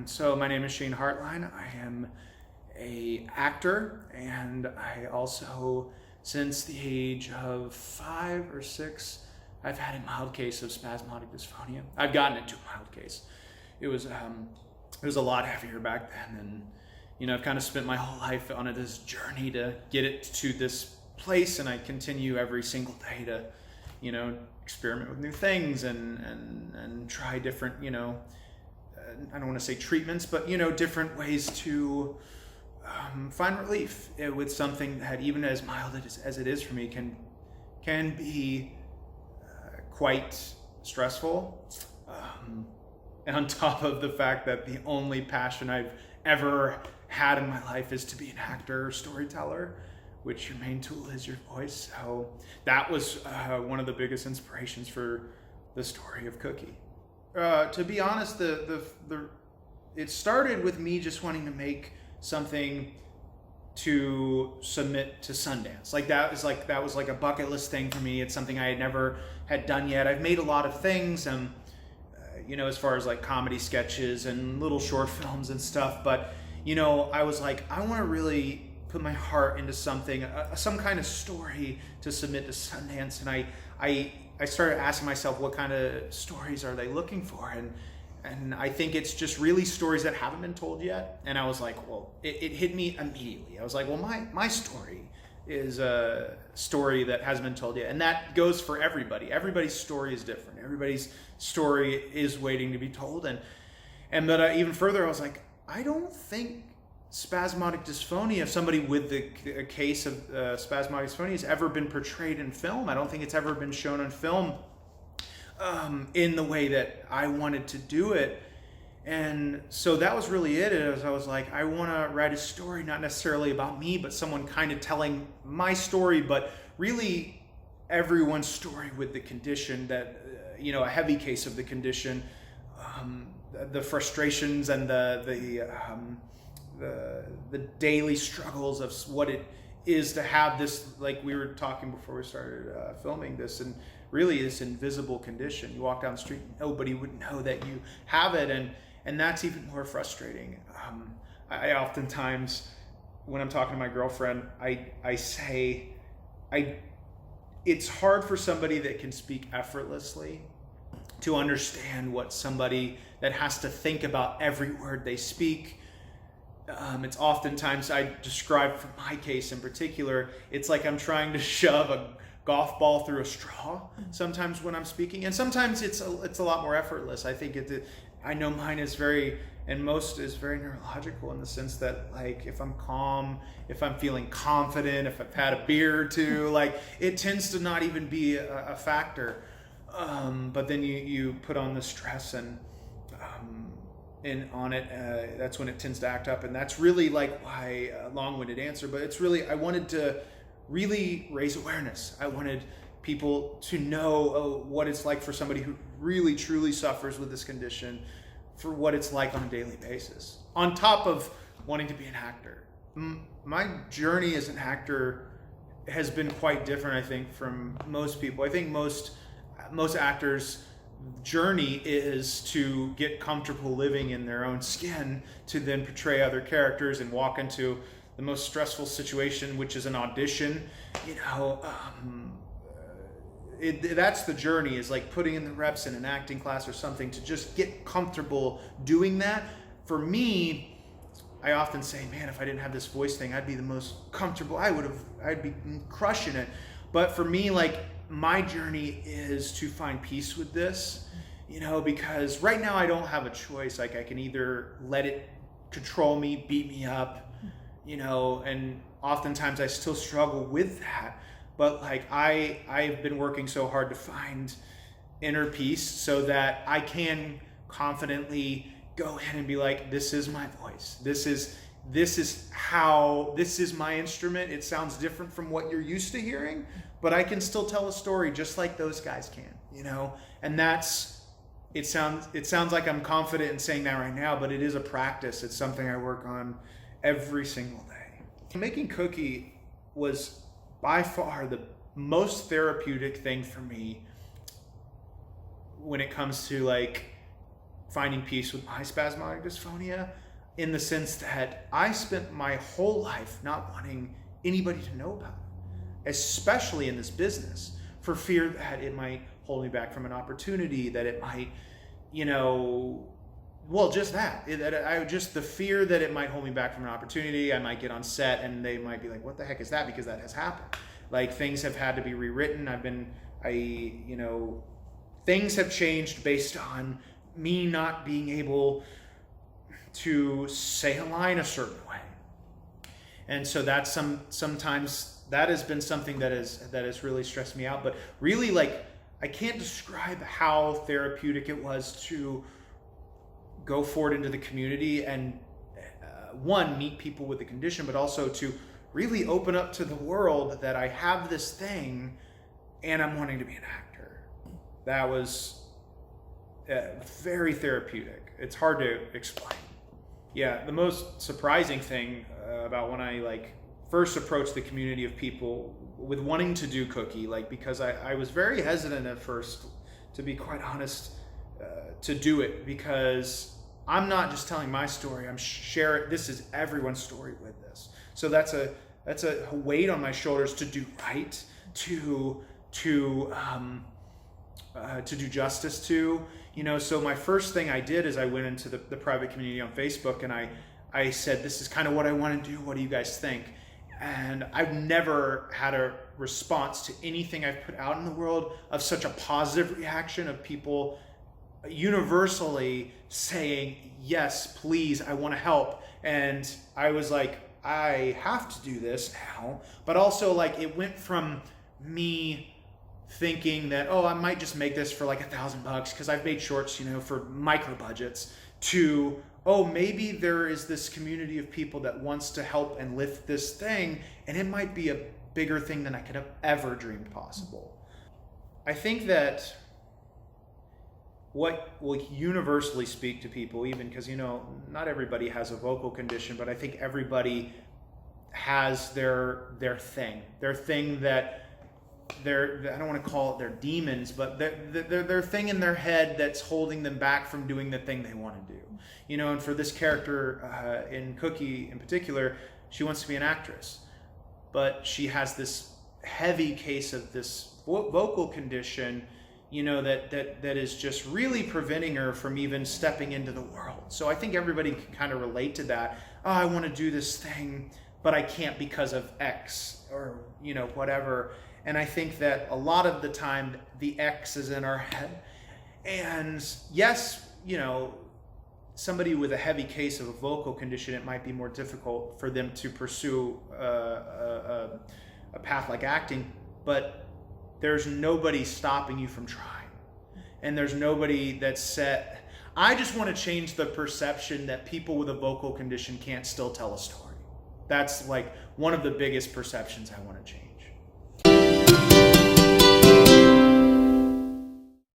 So my name is Shane Hartline. I am a actor, and I also, since the age of 5 or 6, I've had a mild case of spasmodic dysphonia. I've gotten into a mild case. It was a lot heavier back then, and I've kind of spent my whole life on this journey to get it to this place, and I continue every single day to, experiment with new things and try different, I don't want to say treatments, but different ways to find relief with something that, even as mild as it is for me, can be quite stressful. And on top of the fact that the only passion I've ever had in my life is to be an actor or storyteller, which your main tool is your voice. So that was one of the biggest inspirations for the story of Cookie. To be honest, it started with me just wanting to make something to submit to Sundance. That was like a bucket list thing for me. It's something I had never had done yet. I've made a lot of things, as far as like comedy sketches and little short films and stuff. But I was like, I want to really put my heart into something, some kind of story to submit to Sundance. And I started asking myself, what kind of stories are they looking for? And I think it's just really stories that haven't been told yet. And I was like, well, it hit me immediately. I was like, well, my story is a story that hasn't been told yet. And that goes for everybody. Everybody's story is different. Everybody's story is waiting to be told. But even further, I was like, I don't think spasmodic dysphonia, somebody with a case of spasmodic dysphonia, has ever been portrayed in film. I don't think it's ever been shown on film in the way that I wanted to do it. And so that was really it. I was like, I want to write a story, not necessarily about me, but someone kind of telling my story, but really everyone's story with the condition that, a heavy case of the condition, the frustrations and the daily struggles of what it is to have this, like we were talking before we started filming this, and really this invisible condition. You walk down the street, nobody would know that you have it, and that's even more frustrating. I oftentimes, when I'm talking to my girlfriend, I say, it's hard for somebody that can speak effortlessly to understand what somebody that has to think about every word they speak. It's oftentimes, I describe for my case in particular, it's like I'm trying to shove a golf ball through a straw sometimes when I'm speaking, and sometimes it's a lot more effortless. I think I know mine is very, and most is very neurological, in the sense that, like, if I'm calm, if I'm feeling confident, if I've had a beer or two, like, it tends to not even be a factor. But then you put on the stress and on it, that's when it tends to act up. And that's really like why long-winded answer, but it's really, I wanted to really raise awareness. I wanted people to know what it's like for somebody who really truly suffers with this condition, for what it's like on a daily basis, on top of wanting to be an actor. My journey as an actor has been quite different, I think, from most people. I think most actors' journey is to get comfortable living in their own skin, to then portray other characters and walk into the most stressful situation, which is an audition. That's the journey, is like putting in the reps in an acting class or something to just get comfortable doing that. For me, I often say, man, if I didn't have this voice thing, I'd be the most comfortable. I'd be crushing it. But for me, like, my journey is to find peace with this, because right now I don't have a choice. Like, I can either let it control me, beat me up, and oftentimes I still struggle with that. But like, I've been working so hard to find inner peace so that I can confidently go in and be like, this is my voice. This is my instrument. It sounds different from what you're used to hearing, but I can still tell a story just like those guys can, and it sounds like I'm confident in saying that right now, but it is a practice. It's something I work on every single day. Making Cookie was by far the most therapeutic thing for me when it comes to like finding peace with my spasmodic dysphonia, in the sense that I spent my whole life not wanting anybody to know about it, especially in this business, for fear that it might hold me back from an opportunity, that it might, just the fear that it might hold me back from an opportunity. I might get on set and they might be like, what the heck is that? Because that has happened. Like, things have had to be rewritten. Things have changed based on me not being able to say a line a certain way. And so that's sometimes that has been something that has really stressed me out. But really, like, I can't describe how therapeutic it was to go forward into the community and one, meet people with the condition, but also to really open up to the world that I have this thing and I'm wanting to be an actor. That was very therapeutic. It's hard to explain. Yeah, the most surprising thing about when I first approached the community of people with wanting to do Cookie, because I was very hesitant at first, to be quite honest, to do it, because I'm not just telling my story. I'm sharing. This is everyone's story with this. So that's a weight on my shoulders to do right, to do justice to. So my first thing I did is I went into the private community on Facebook and I said, this is kind of what I want to do. What do you guys think? And I've never had a response to anything I've put out in the world of such a positive reaction of people universally saying, yes, please, I want to help. And I was like, I have to do this now. But also, it went from me thinking that, I might just make this for $1,000 because I've made shorts, for micro budgets, to, maybe there is this community of people that wants to help and lift this thing, and it might be a bigger thing than I could have ever dreamed possible. I think that what will universally speak to people, even because, not everybody has a vocal condition, but I think everybody has their thing that I don't want to call it their demons, but their thing in their head that's holding them back from doing the thing they want to do. And for this character in Cookie in particular, she wants to be an actress, but she has this heavy case of this vocal condition, that is just really preventing her from even stepping into the world. So I think everybody can kind of relate to that. I want to do this thing, but I can't because of X or, whatever. And I think that a lot of the time the X is in our head. And yes, somebody with a heavy case of a vocal condition, it might be more difficult for them to pursue a path like acting, but there's nobody stopping you from trying. And there's nobody that's set. I just want to change the perception that people with a vocal condition can't still tell a story. That's one of the biggest perceptions I want to change.